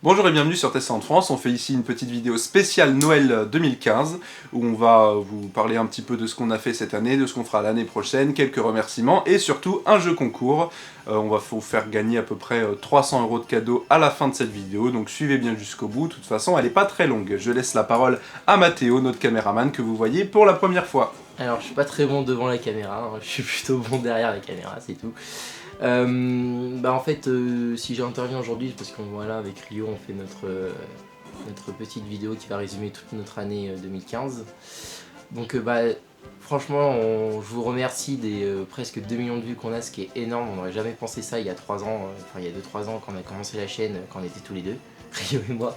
Bonjour et bienvenue sur Tesla en France. On fait ici une petite vidéo spéciale Noël 2015 où on va vous parler un petit peu de ce qu'on a fait cette année, de ce qu'on fera l'année prochaine, quelques remerciements et surtout un jeu concours. On va vous faire gagner à peu près 300 € de cadeaux à la fin de cette vidéo, donc suivez bien jusqu'au bout. De toute façon, elle n'est pas très longue. Je laisse la parole à Mathéo, notre caméraman que vous voyez pour la première fois. Alors je suis pas très bon devant la caméra, je suis plutôt bon derrière la caméra, c'est tout. En fait, si j'interviens aujourd'hui, c'est parce qu'on voilà, avec Rio, on fait notre petite vidéo qui va résumer toute notre année 2015. Donc franchement, je vous remercie des presque 2 millions de vues qu'on a, ce qui est énorme. On n'aurait jamais pensé ça il y a 3 ans, il y a 2-3 ans quand on a commencé la chaîne, quand on était tous les deux, Rio et moi.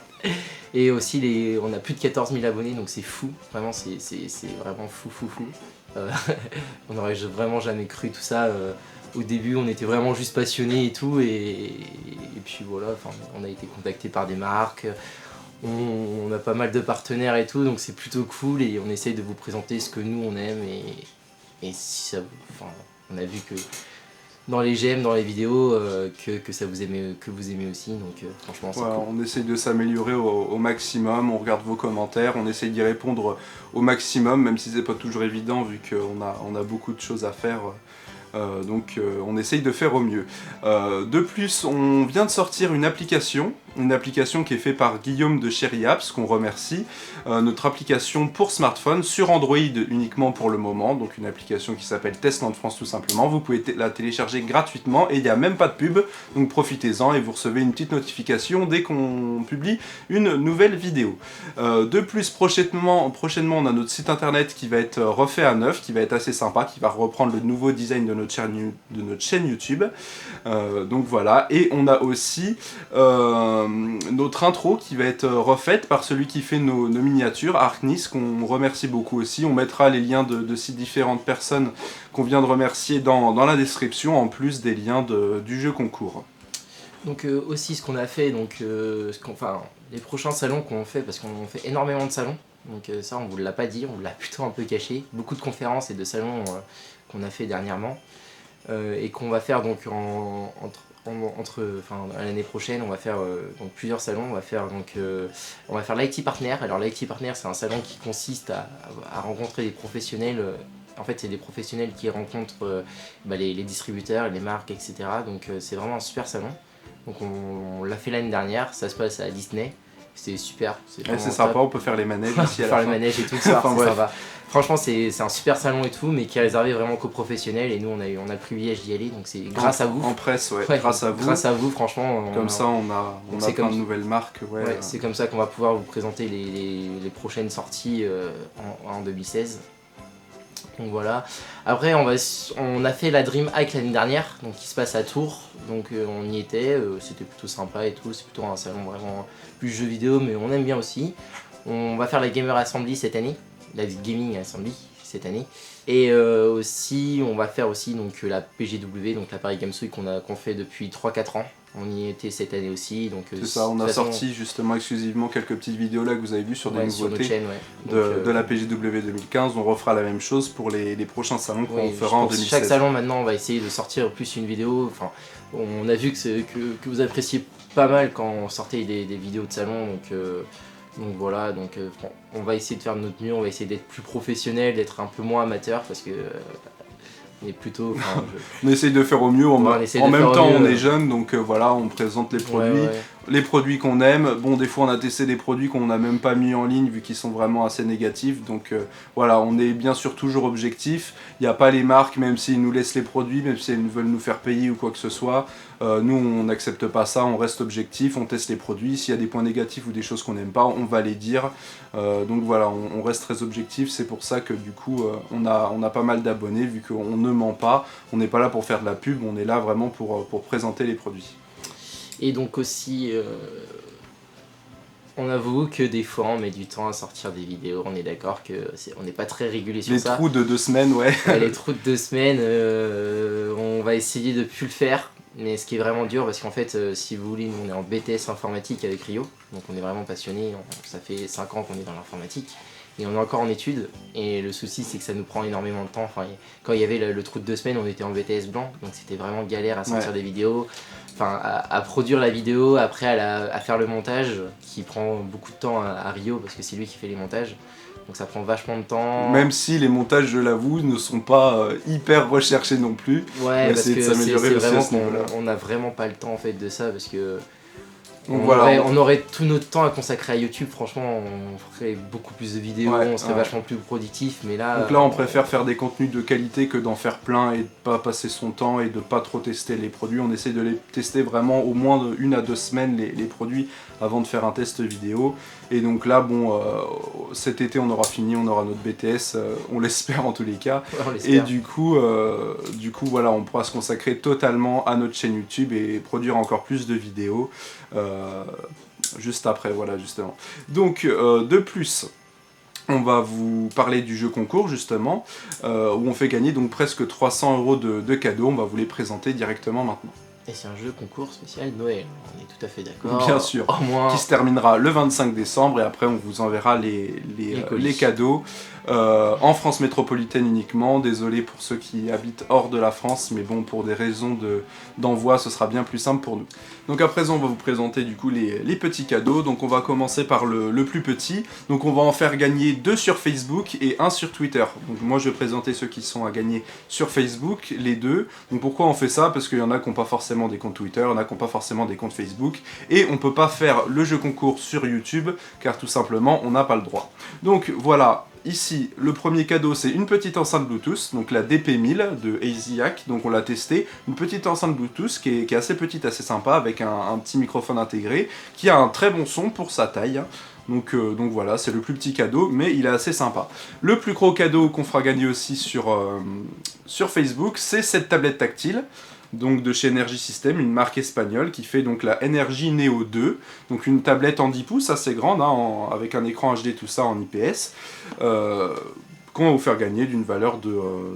Et aussi, on a plus de 14 000 abonnés, donc c'est fou, vraiment, c'est vraiment fou. On n'aurait vraiment jamais cru tout ça. Au début, on était vraiment juste passionnés et tout, et puis voilà, on a été contacté par des marques, on a pas mal de partenaires et tout, donc c'est plutôt cool, et on essaye de vous présenter ce que nous on aime, et si ça, on a vu que dans les j'aime, dans les vidéos, que vous aimez aussi, donc franchement c'est Voilà, cool. on essaye de s'améliorer au maximum, on regarde vos commentaires, on essaye d'y répondre au maximum, même si c'est pas toujours évident vu qu'on a beaucoup de choses à faire. Donc on essaye de faire au mieux. De plus, on vient de sortir une application qui est faite par Guillaume de Cherry Apps, qu'on remercie. Notre application pour smartphone, sur Android uniquement pour le moment, donc une application qui s'appelle Tesla en France tout simplement. Vous pouvez la télécharger gratuitement et il n'y a même pas de pub, donc profitez-en et vous recevez une petite notification dès qu'on publie une nouvelle vidéo. De plus, prochainement, on a notre site internet qui va être refait à neuf, qui va être assez sympa, qui va reprendre le nouveau design de notre chaîne YouTube. Donc voilà, et on a aussi notre intro qui va être refaite par celui qui fait nos miniatures, Arknis, qu'on remercie beaucoup aussi. On mettra les liens de ces différentes personnes qu'on vient de remercier dans la description, en plus des liens du jeu concours. Donc aussi ce qu'on a fait, donc les prochains salons qu'on fait, parce qu'on fait énormément de salons, donc ça on vous l'a pas dit, on l'a plutôt un peu caché, beaucoup de conférences et de salons qu'on a fait dernièrement, et qu'on va faire donc à l'année prochaine. On va faire donc plusieurs salons. On va faire l'IT Partner. Alors l'IT Partner, c'est un salon qui consiste à rencontrer des professionnels. En fait, c'est des professionnels qui rencontrent les distributeurs, les marques, etc. Donc c'est vraiment un super salon. Donc on l'a fait l'année dernière, ça se passe à Disney. C'est super. C'est sympa, on peut faire les manèges aussi à la fin. Faire les manèges et tout ça, c'est sympa. Franchement, c'est un super salon et tout, mais qui est réservé vraiment qu'aux professionnels, et nous on a le privilège d'y aller, donc c'est grâce à vous. En presse, ouais, grâce à vous. Grâce à vous, franchement. Comme ça, on a plein de nouvelles marques. Ouais, c'est comme ça qu'on va pouvoir vous présenter les prochaines sorties en 2016. Donc voilà. Après, on a fait la Dream Hack l'année dernière, donc qui se passe à Tours. Donc on y était, c'était plutôt sympa et tout. C'est plutôt un salon vraiment plus jeux vidéo, mais on aime bien aussi. On va faire la Gamer Assembly cette année, la Gaming Assembly cette année. Et aussi, on va faire aussi donc, la PGW, donc la Paris Games Week qu'on fait depuis 3-4 ans. On y était cette année aussi. C'est ça, on a sorti justement exclusivement quelques petites vidéos là que vous avez vues sur des nouveautés chaîne, de la PGW 2015. On refera la même chose pour les prochains salons qu'on fera en 2016. Chaque salon maintenant, on va essayer de sortir plus une vidéo. Enfin, on a vu que vous appréciez pas mal quand on sortait des vidéos de salon. Donc voilà, on va essayer de faire de notre mieux, on va essayer d'être plus professionnel, d'être un peu moins amateur, parce que on est plutôt... on essaye de faire au mieux, en même temps on est jeune, donc voilà, on présente les produits. Les produits qu'on aime. Bon, des fois on a testé des produits qu'on n'a même pas mis en ligne vu qu'ils sont vraiment assez négatifs, donc voilà, on est bien sûr toujours objectif. Il n'y a pas les marques, même s'ils nous laissent les produits, même si elles veulent nous faire payer ou quoi que ce soit, nous on n'accepte pas ça, on reste objectif, on teste les produits. S'il y a des points négatifs ou des choses qu'on n'aime pas, on va les dire. Donc voilà, on reste très objectif. C'est pour ça que du coup on a pas mal d'abonnés, vu qu'on ne ment pas, on n'est pas là pour faire de la pub, on est là vraiment pour présenter les produits. Et donc aussi, on avoue que des fois on met du temps à sortir des vidéos, on est d'accord qu'on n'est pas très régulier sur ça. Les trous de 2 semaines, ouais. Les trous de 2 semaines, on va essayer de plus le faire, mais ce qui est vraiment dur, parce qu'en fait, si vous voulez, nous on est en BTS informatique avec Rio, donc on est vraiment passionnés, ça fait 5 ans qu'on est dans l'informatique. et on est encore en études. Et le souci, c'est que ça nous prend énormément de temps. Enfin, quand il y avait le trou de 2 semaines, on était en BTS blanc, donc c'était vraiment galère à sortir des vidéos, enfin à produire la vidéo, après à faire le montage, qui prend beaucoup de temps à Rio, parce que c'est lui qui fait les montages. Donc ça prend vachement de temps. Même si les montages, je l'avoue, ne sont pas hyper recherchés non plus. Ouais, parce que c'est vraiment qu'on n'a vraiment pas le temps en fait de ça, parce que on aurait tout notre temps à consacrer à YouTube. Franchement, on ferait beaucoup plus de vidéos, on serait vachement plus productif, mais là... Donc là, on préfère faire des contenus de qualité que d'en faire plein et de pas passer son temps et de pas trop tester les produits. On essaie de les tester vraiment au moins de 1 à 2 semaines les produits avant de faire un test vidéo. Et donc là, bon, cet été, on aura fini, on aura notre BTS, on l'espère en tous les cas. Et du coup, voilà, on pourra se consacrer totalement à notre chaîne YouTube et produire encore plus de vidéos. Juste après, voilà, justement. Donc, de plus, on va vous parler du jeu concours, justement, où on fait gagner donc presque 300 € de cadeaux. On va vous les présenter directement maintenant. Et c'est un jeu concours spécial Noël, on est tout à fait d'accord. Bien sûr, qui se terminera le 25 décembre, et après on vous enverra les cadeaux en France métropolitaine uniquement. Désolé pour ceux qui habitent hors de la France, mais bon, pour des raisons d'envoi, ce sera bien plus simple pour nous. Donc à présent, on va vous présenter du coup les petits cadeaux. Donc on va commencer par le plus petit. Donc on va en faire gagner 2 sur Facebook et 1 sur Twitter. Donc moi je vais présenter ceux qui sont à gagner sur Facebook, les 2. Donc pourquoi on fait ça? Parce qu'il y en a qui n'ont pas forcément des comptes Twitter, il y en a qui n'ont pas forcément des comptes Facebook, et on peut pas faire le jeu concours sur YouTube, car tout simplement on n'a pas le droit. Donc voilà. Ici, le premier cadeau, c'est une petite enceinte Bluetooth, donc la DP1000 de EasyHack, donc on l'a testé. Une petite enceinte Bluetooth qui est assez petite, assez sympa, avec un petit microphone intégré, qui a un très bon son pour sa taille. Donc voilà, c'est le plus petit cadeau, mais il est assez sympa. Le plus gros cadeau qu'on fera gagner aussi sur Facebook, c'est cette tablette tactile. Donc de chez Energy System, une marque espagnole qui fait donc la Energy Neo 2, donc une tablette en 10 pouces assez grande, hein, avec un écran HD, tout ça en IPS, qu'on va vous faire gagner d'une valeur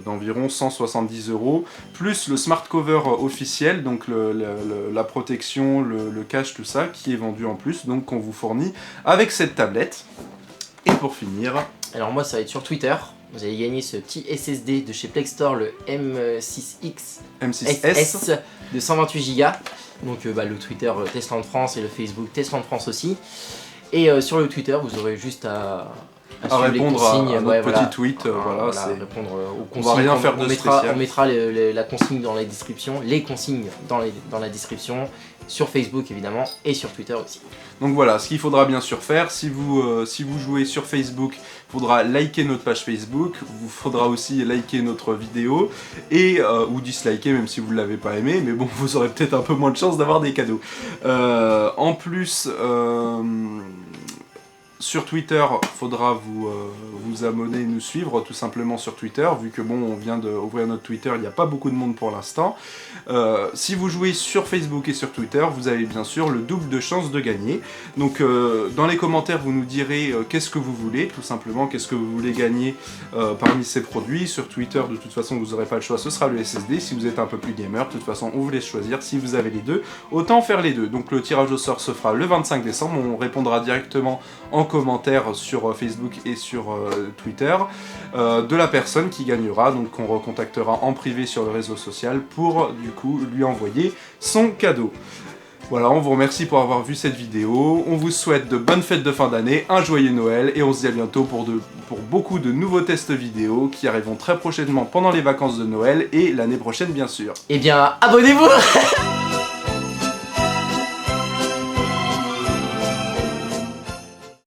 d'environ 170 €, plus le smart cover officiel, donc la protection, le cache, tout ça, qui est vendu en plus, donc qu'on vous fournit avec cette tablette. Et pour finir... Alors moi ça va être sur Twitter. Vous allez gagner ce petit SSD de chez Plexstore, le M6S de 128 Go. Donc le Twitter Testland France et le Facebook Testland France aussi. Et sur le Twitter, vous aurez juste à répondre à notre petit tweet. Répondre aux consignes. On va rien faire de spécial. On mettra la consigne dans la description, les consignes dans la description, sur Facebook évidemment, et sur Twitter aussi. Donc voilà, ce qu'il faudra bien sûr faire, si vous jouez sur Facebook, il faudra liker notre page Facebook, il faudra aussi liker notre vidéo, et ou disliker même si vous ne l'avez pas aimé, mais bon, vous aurez peut-être un peu moins de chance d'avoir des cadeaux. En plus... sur Twitter, il faudra vous abonner et nous suivre tout simplement sur Twitter, vu que bon, on vient d'ouvrir notre Twitter, il n'y a pas beaucoup de monde pour l'instant. Si vous jouez sur Facebook et sur Twitter, vous avez bien sûr le double de chances de gagner. Donc dans les commentaires, vous nous direz qu'est-ce que vous voulez, tout simplement, qu'est-ce que vous voulez gagner parmi ces produits. Sur Twitter, de toute façon, vous n'aurez pas le choix, ce sera le SSD. Si vous êtes un peu plus gamer, de toute façon, on vous laisse choisir. Si vous avez les deux, autant faire les deux. Donc le tirage au sort se fera le 25 décembre, on répondra directement en commentaire sur Facebook et sur Twitter de la personne qui gagnera, donc qu'on recontactera en privé sur le réseau social pour du coup lui envoyer son cadeau. Voilà, on vous remercie pour avoir vu cette vidéo, on vous souhaite de bonnes fêtes de fin d'année, un joyeux Noël, et on se dit à bientôt pour beaucoup de nouveaux tests vidéo qui arriveront très prochainement pendant les vacances de Noël et l'année prochaine bien sûr. Eh bien, abonnez-vous.